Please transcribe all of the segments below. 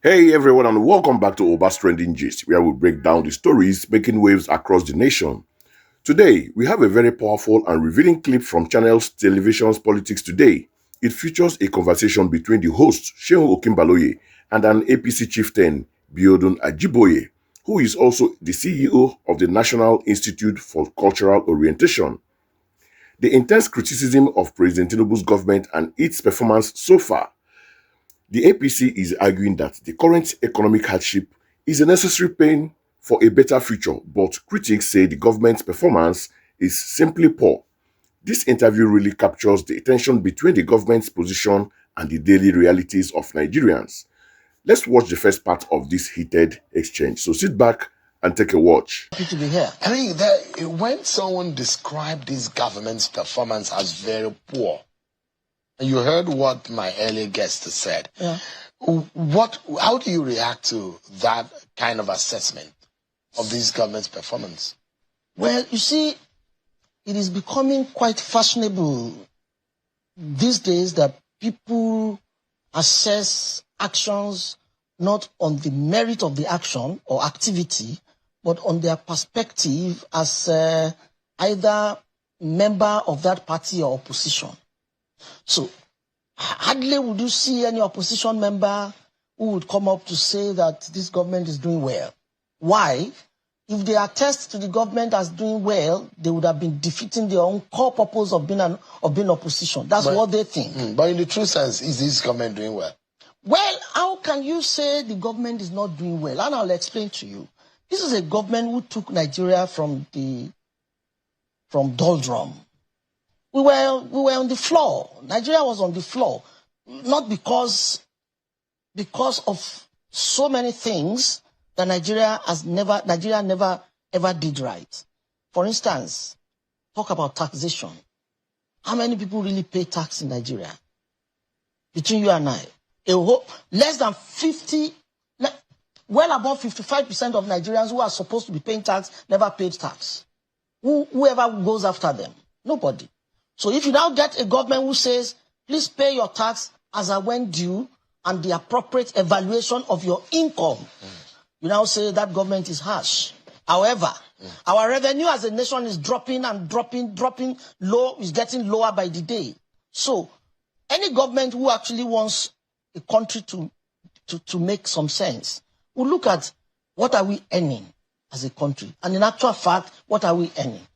Hey everyone, and welcome back to Oba's Trending Gist, where we break down the stories making waves across the nation. Today, we have a very powerful and revealing clip from Channels Television's Politics Today. It features a conversation between the host, Shehu Okimbaloye, and an APC chieftain, Biodun Ajiboye, who is also the CEO of the National Institute for Cultural Orientation. The intense criticism of President Tinubu's government and its performance so far. The APC is arguing that the current economic hardship is a necessary pain for a better future, but critics say the government's performance is simply poor. This interview really captures the tension between the government's position and the daily realities of Nigerians. Let's watch the first part of this heated exchange. So sit back and take a watch. Happy to be here. I mean, when someone described this government's performance as very poor, you heard what my earlier guest said. Yeah. How do you react to that kind of assessment of this government's performance? Well, you see, it is becoming quite fashionable these days that people assess actions not on the merit of the action or activity, but on their perspective as either member of that party or opposition. So, hardly would you see any opposition member who would come up to say that this government is doing well. Why? If they attest to the government as doing well, they would have been defeating their own core purpose of being opposition. That's what they think. But in the true sense, is this government doing well? Well, how can you say the government is not doing well? And I'll explain to you. This is a government who took Nigeria from doldrum. We were on the floor. Nigeria was on the floor, not because of so many things that Nigeria never ever did right. For instance, talk about taxation. How many people really pay tax in Nigeria? Between you and I, less than 50, well above 55% of Nigerians who are supposed to be paying tax never paid tax. Whoever goes after them? Nobody. So if you now get a government who says, please pay your tax as and when due and the appropriate evaluation of your income, you now say that government is harsh. However, our revenue as a nation is dropping low, is getting lower by the day. So any government who actually wants a country to make some sense will look at what are we earning as a country. And in actual fact, what are we earning?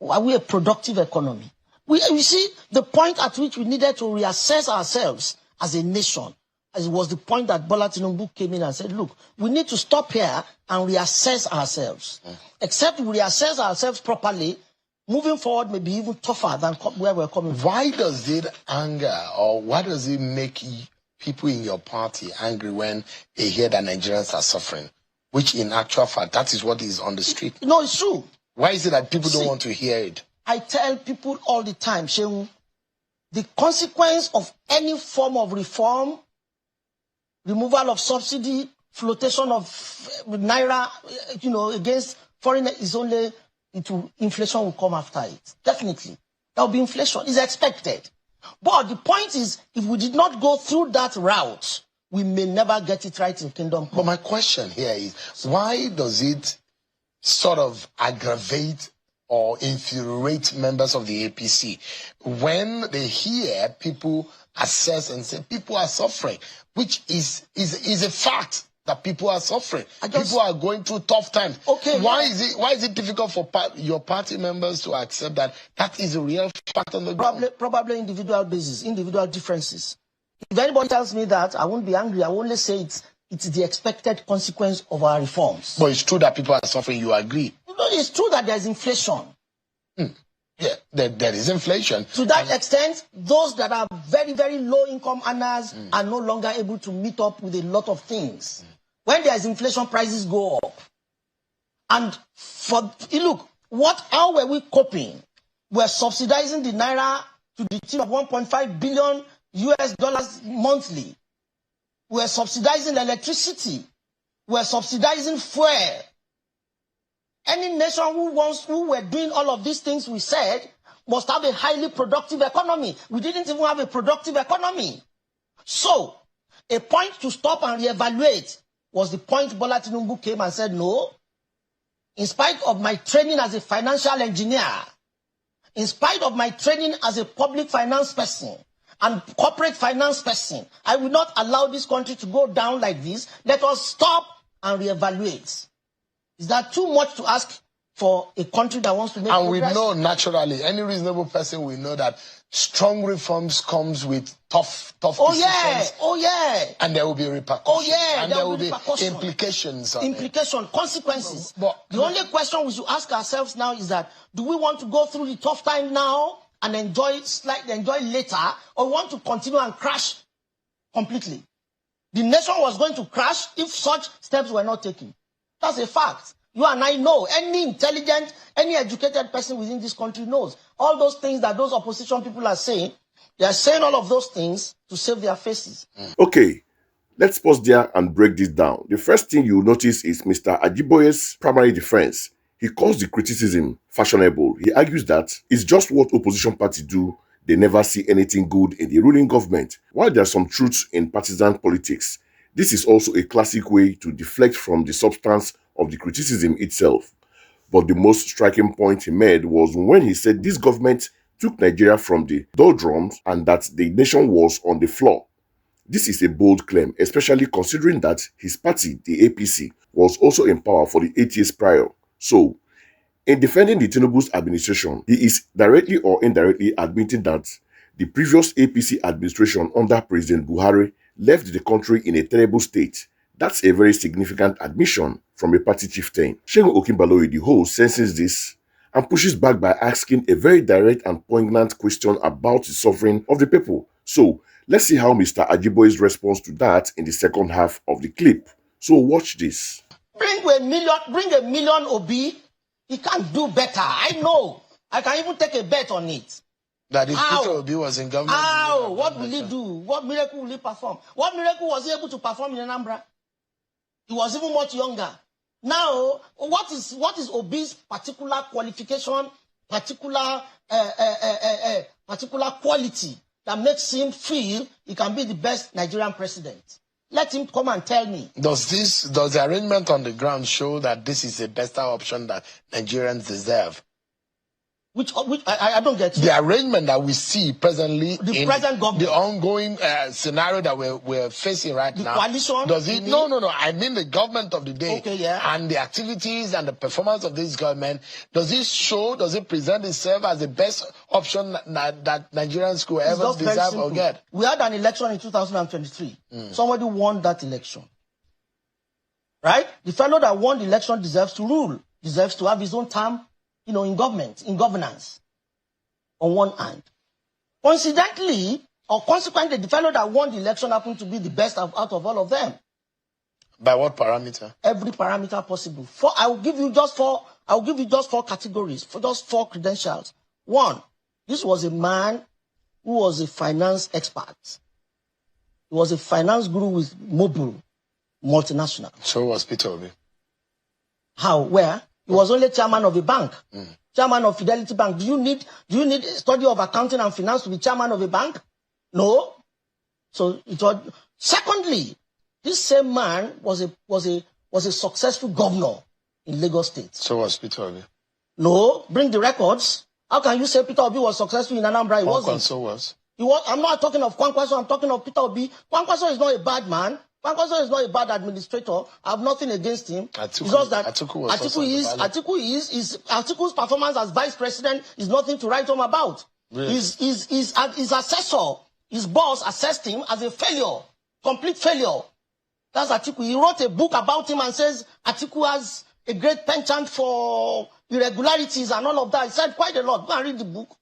Are we a productive economy? We see the point at which we needed to reassess ourselves as a nation. As it was the point that Bola Tinubu came in and said, look, we need to stop here and reassess ourselves. Except we reassess ourselves properly, moving forward may be even tougher than where we're coming from. Why does it anger, or why does it make people in your party angry when they hear that Nigerians are suffering? Which in actual fact, that is what is on the street. No, it's true. Why is it that people don't want to hear it? I tell people all the time, Shehu, the consequence of any form of reform, removal of subsidy, flotation of naira, against foreign is only inflation will come after it. Definitely, there will be inflation. It's expected. But the point is, if we did not go through that route, we may never get it right in Kingdom Come. But my question here is, why does it sort of aggravate or infuriate members of the APC when they hear people assess and say people are suffering, which is a fact that people are suffering. People are going through tough times. Okay. Why is it difficult for your party members to accept that is a real fact on the ground? Probably individual basis, individual differences. If anybody tells me that, I won't be angry. I will only say it's the expected consequence of our reforms. But it's true that people are suffering. You agree? It's true that there's inflation. Yeah, there is inflation. To that extent, those that are very, very low income earners are no longer able to meet up with a lot of things. When there's inflation, prices go up. And how were we coping? We're subsidizing the naira to the tune of $1.5 billion monthly. We're subsidizing electricity. We're subsidizing fuel. Any nation who were doing all of these things we said must have a highly productive economy. We didn't even have a productive economy. So, a point to stop and reevaluate was the point Bola Tinubu came and said, no, in spite of my training as a financial engineer, in spite of my training as a public finance person and corporate finance person, I will not allow this country to go down like this. Let us stop and reevaluate. Is that too much to ask for a country that wants to make And progress? we know naturally, any reasonable person will know that strong reforms comes with tough decisions. Oh yeah. And there will be repercussions. Oh yeah, and there will be repercussions. implications. Consequences. But the only question we should ask ourselves now is that, do we want to go through the tough time now and enjoy later, or want to continue and crash completely? The nation was going to crash if such steps were not taken. That's a fact. You and I know. Any intelligent, any educated person within this country knows. All those things that those opposition people are saying, they are saying all of those things to save their faces. Okay, let's pause there and break this down. The first thing you'll notice is Mr. Ajiboye's primary defense. He calls the criticism fashionable. He argues that it's just what opposition parties do. They never see anything good in the ruling government. While there are some truths in partisan politics, this is also a classic way to deflect from the substance of the criticism itself. But the most striking point he made was when he said this government took Nigeria from the doldrums and that the nation was on the floor. This is a bold claim, especially considering that his party, the APC, was also in power for the 8 years prior. So, in defending the Tinubu's administration, he is directly or indirectly admitting that the previous APC administration under President Buhari left the country in a terrible state. That's a very significant admission from a party chieftain. Segun Okinbaloye, the host, senses this and pushes back by asking a very direct and poignant question about the suffering of the people. So, let's see how Mr. Ajiboye's response to that in the second half of the clip. So, watch this. Bring a million OB, he can't do better. I know. I can even take a bet on it. That if Peter Obi was in government... How? What will he do? What miracle will he perform? What miracle was he able to perform in Anambra? He was even much younger. Now, what is Obi's particular qualification, particular quality that makes him feel he can be the best Nigerian president? Let him come and tell me. Does the arrangement on the ground show that this is a better option that Nigerians deserve? Which I don't get you. The arrangement that we see presently in present government, the ongoing scenario that we're facing right now. The coalition? Does it? No. I mean the government of the day. Okay, yeah. And the activities and the performance of this government. Does it present itself as the best option that Nigerians could ever deserve or get? We had an election in 2023. Somebody won that election. Right? The fellow that won the election deserves to rule, deserves to have his own term, in government, in governance, on one hand. Coincidentally, or consequently, the fellow that won the election happened to be the best out of all of them. By what parameter? Every parameter possible. I will give you just four categories, for just 4 credentials. 1, this was a man who was a finance expert. He was a finance guru with Mobil, multinational. So was Peter Obi. How? Where? He was only chairman of a bank, chairman of Fidelity Bank. Do you need a study of accounting and finance to be chairman of a bank? No. So it was. Secondly, this same man was a successful governor in Lagos State. So was Peter Obi. No, bring the records. How can you say Peter Obi was successful in Anambra? He wasn't. So was. He was. I'm not talking of Kwankwaso. I'm talking of Peter Obi. Kwankwaso is not a bad man. Kwankwaso is not a bad administrator. I have nothing against him. It's just that Atiku's performance as vice president is nothing to write home about. Really? His assessor, his boss assessed him as a failure, complete failure. That's Atiku. He wrote a book about him and says Atiku has a great penchant for irregularities and all of that. He said quite a lot. Go and read the book.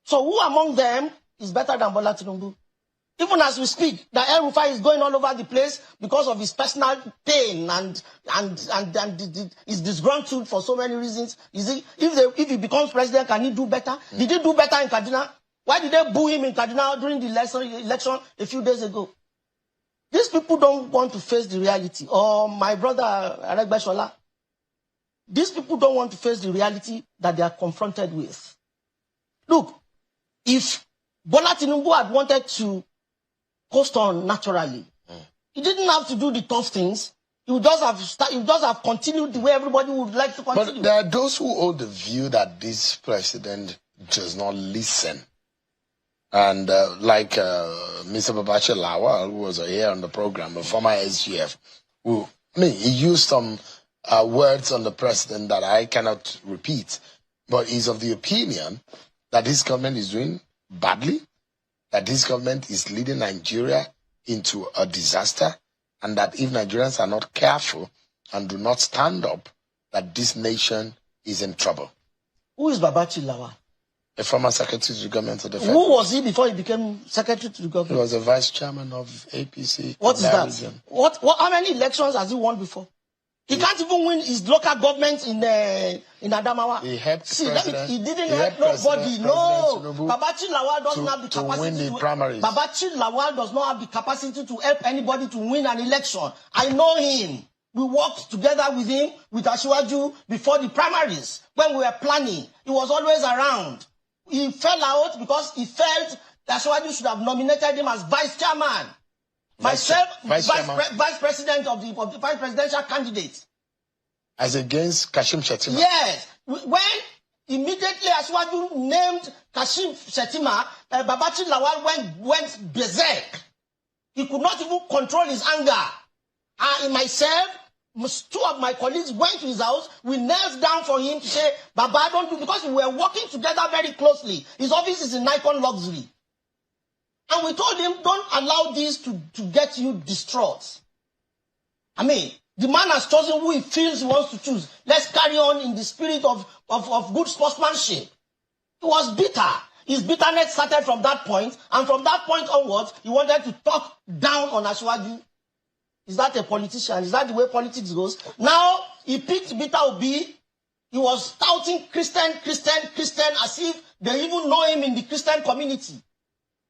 So who among them is better than Bola Tinubu? Even as we speak, the El Rufai is going all over the place because of his personal pain and is disgruntled for so many reasons. If he becomes president, can he do better? Did he do better in Kaduna? Why did they boo him in Kaduna during the election a few days ago? These people don't want to face the reality. Or my brother Aregbesola, these people don't want to face the reality that they are confronted with. Look, if Bola Tinubu had wanted to coast on naturally. He didn't have to do the tough things. He would just have continued the way everybody would like to continue. But there are those who hold the view that this president does not listen. And like Mr. Babachi Lawal, who was here on the program, a former SGF, he used some words on the president that I cannot repeat, but he's of the opinion that this government is doing badly, that this government is leading Nigeria into a disaster, and that if Nigerians are not careful and do not stand up, that this nation is in trouble. Who is Babachi Lawal? A former secretary to the government of the Who was he before he became secretary to the government? He was a vice chairman of APC. What is that? Region. How many elections has he won before? He can't even win his local government in Adamawa. He helped he didn't help nobody. No, Babachi Lawal doesn't have the capacity win the primaries. Babachi Lawal does not have the capacity to help anybody to win an election. I know him. We worked together with him, with Asiwaju, before the primaries. When we were planning, he was always around. He fell out because he felt that Asiwaju should have nominated him as vice chairman. Myself, vice president of the vice presidential candidate. As against Kashim Shettima? Yes. When immediately Asiwaju named Kashim Shettima, Babachi Lawal went berserk. He could not even control his anger. Myself, two of my colleagues went to his house. We knelt down for him to say, Baba, don't do, because we were working together very closely. His office is in Nikon Luxury. And we told him, don't allow this to get you distraught. I mean, the man has chosen who he feels he wants to choose. Let's carry on in the spirit of good sportsmanship. He was bitter. His bitterness started from that point, and from that point onwards, he wanted to talk down on Asiwaju. Is that a politician? Is that the way politics goes? Now, he picked Peter Obi. He was touting Christian, as if they even know him in the Christian community.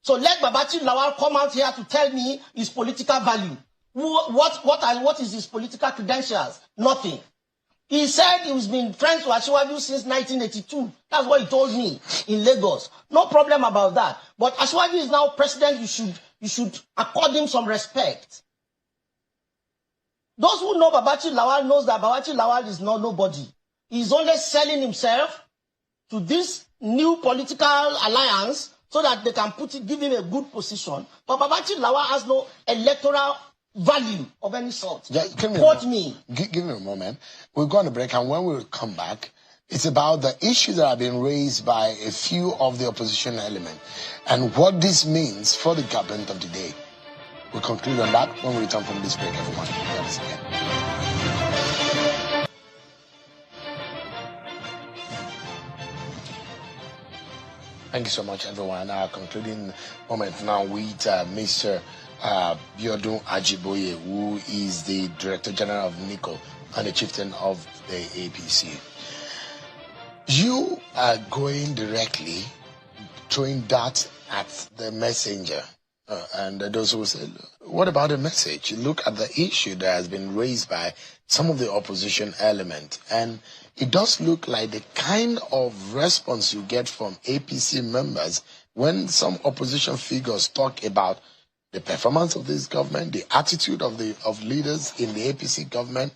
So let Babachi Lawal come out here to tell me his political value. What is his political credentials? Nothing. He said he's been friends with Asiwaju since 1982. That's what he told me in Lagos. No problem about that. But Asiwaju is now president. You should accord him some respect. Those who know Babachi Lawal knows that Babachi Lawal is not nobody. He's only selling himself to this new political alliance so that they can give him a good position. But Babachi Lawal has no electoral value of any sort. Yeah, give me a moment. We're going to break, and when we come back, it's about the issues that have been raised by a few of the opposition elements and what this means for the government of the day. We'll conclude on that when we return from this break, everyone. Join us again. Thank you so much, everyone. Our concluding moment now with Mr. Biodun Ajiboye, who is the Director General of NICO and the chieftain of the APC. You are going directly throwing that at the messenger. And those who say, what about the message? Look at the issue that has been raised by some of the opposition element. And it does look like the kind of response you get from APC members when some opposition figures talk about the performance of this government, the attitude of leaders in the APC government.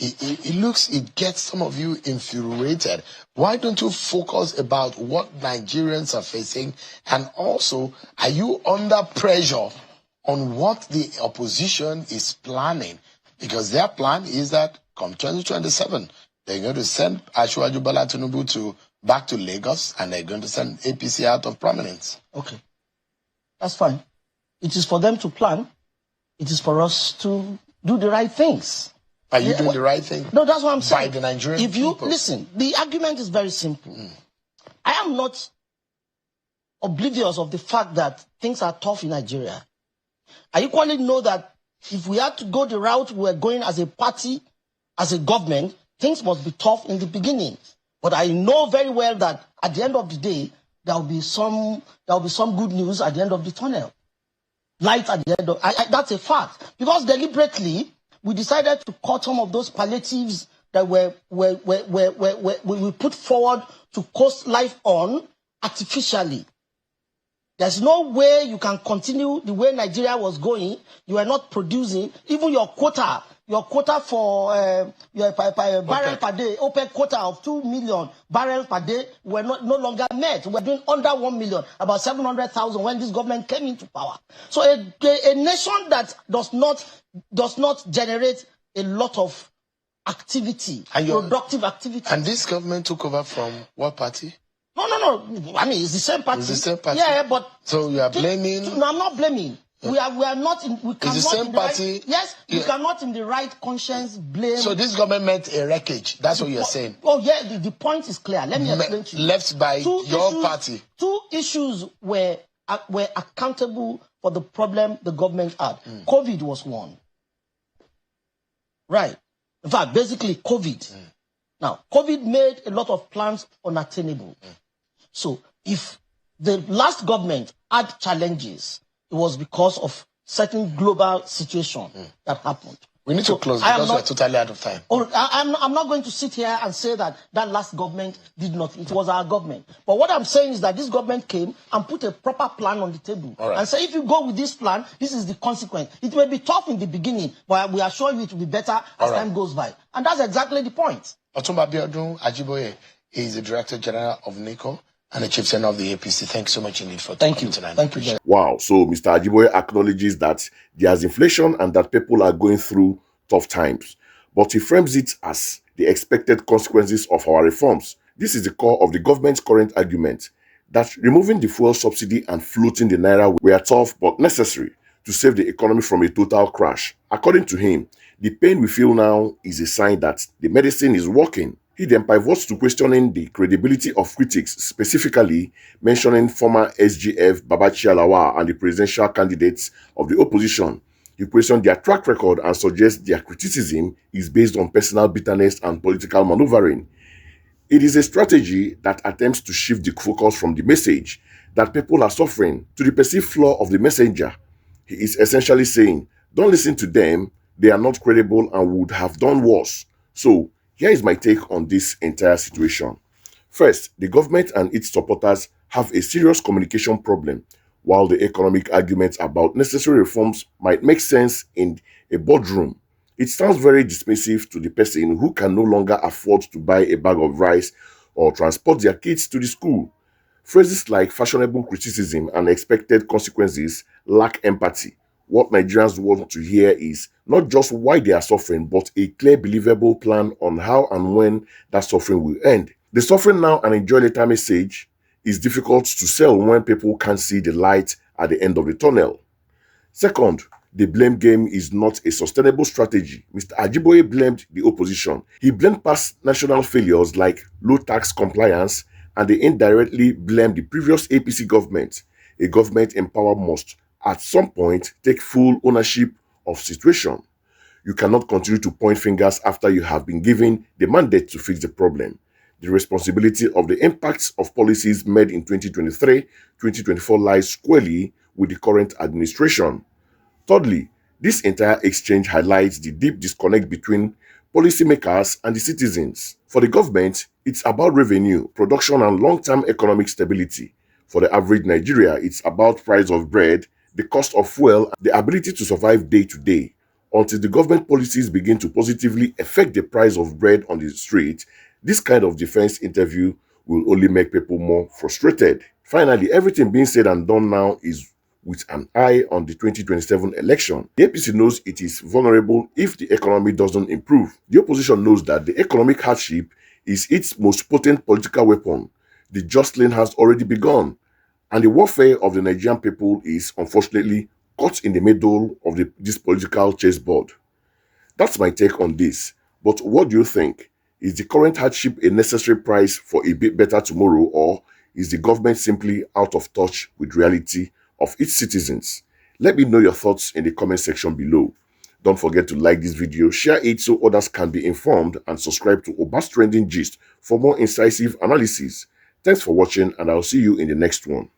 It gets some of you infuriated. Why don't you focus about what Nigerians are facing? And also, are you under pressure on what the opposition is planning? Because their plan is that come 2027, they're going to send Asiwaju Bola Tinubu back to Lagos, and they're going to send APC out of prominence. Okay. That's fine. It is for them to plan. It is for us to do the right things. Are you doing the right thing? No, that's what I'm saying. By the Nigerian people. Listen, the argument is very simple. I am not oblivious of the fact that things are tough in Nigeria. I equally know that if we had to go the route we're going as a party, as a government, things must be tough in the beginning. But I know very well that at the end of the day, there will be some good news at the end of the tunnel. Light at the end of that's a fact. Because deliberately, we decided to cut some of those palliatives that we put forward to coast life on artificially. There's no way you can continue the way Nigeria was going. You are not producing. Even your quota for your barrel per day, OPEC quota of 2 million barrels per day were no longer met. We're doing under 1 million, about 700,000 when this government came into power. So a nation that does not generate a lot of activity, productive activity. And this government took over from what party? No. I mean, it's the same party. It's the same party. Yeah, but so you are blaming. No, I'm not blaming. We are not in. We cannot. It's the same party. Right, yes, you cannot in the right conscience blame. So this government meant a wreckage. That's what you're saying. Oh yeah, the point is clear. Let me explain to you. Left by your party. Two issues were accountable for the problem the government had. COVID was one. Right. In fact, basically COVID. Now, COVID made a lot of plans unattainable. So if the last government had challenges, it was because of certain global situation that happened. We need to close because we're totally out of time. I'm not going to sit here and say that last government did not. It was our government. But what I'm saying is that this government came and put a proper plan on the table. And say, if you go with this plan, this is the consequence. It may be tough in the beginning, but we assure you it will be better as time goes by. And that's exactly the point. Otumba Biodun Ajiboye is the Director General of NICO and the chieftain of the APC. Thanks so much indeed for coming tonight. Thank you. Wow. So Mr. Ajiboye acknowledges that there's inflation and that people are going through tough times. But he frames it as the expected consequences of our reforms. This is the core of the government's current argument, that removing the fuel subsidy and floating the naira were tough but necessary to save the economy from a total crash. According to him, the pain we feel now is a sign that the medicine is working. He then pivots to questioning the credibility of critics, specifically mentioning former SGF Babachi Alawa and the presidential candidates of the opposition. He questions their track record and suggests their criticism is based on personal bitterness and political maneuvering. It is a strategy that attempts to shift the focus from the message that people are suffering to the perceived flaw of the messenger. He is essentially saying, don't listen to them, they are not credible and would have done worse. So, here is my take on this entire situation. First, the government and its supporters have a serious communication problem. While the economic arguments about necessary reforms might make sense in a boardroom, it sounds very dismissive to the person who can no longer afford to buy a bag of rice or transport their kids to the school. Phrases like fashionable criticism and expected consequences lack empathy. What Nigerians want to hear is not just why they are suffering, but a clear, believable plan on how and when that suffering will end. The suffering now and enjoy later message is difficult to sell when people can't see the light at the end of the tunnel. Second, the blame game is not a sustainable strategy. Mr. Ajiboye blamed the opposition. He blamed past national failures like low tax compliance, and they indirectly blamed the previous APC government. A government in power must at some point take full ownership of situation. You cannot continue to point fingers after you have been given the mandate to fix the problem. The responsibility of the impacts of policies made in 2023-2024 lies squarely with the current administration. Thirdly, this entire exchange highlights the deep disconnect between policymakers and the citizens. For the government, it's about revenue, production and long-term economic stability. For the average Nigeria, it's about price of bread, the cost of fuel, the ability to survive day to day. Until the government policies begin to positively affect the price of bread on the street, this kind of defense interview will only make people more frustrated. Finally, everything being said and done now is with an eye on the 2027 election. The APC knows it is vulnerable if the economy doesn't improve. The opposition knows that the economic hardship is its most potent political weapon. The jostling has already begun, and the warfare of the Nigerian people is unfortunately caught in the middle of this political chessboard. That's my take on this. But what do you think? Is the current hardship a necessary price for a bit better tomorrow, or is the government simply out of touch with reality of its citizens? Let me know your thoughts in the comment section below. Don't forget to like this video, share it so others can be informed, and subscribe to Obas Trending Gist for more incisive analysis. Thanks for watching, and I'll see you in the next one.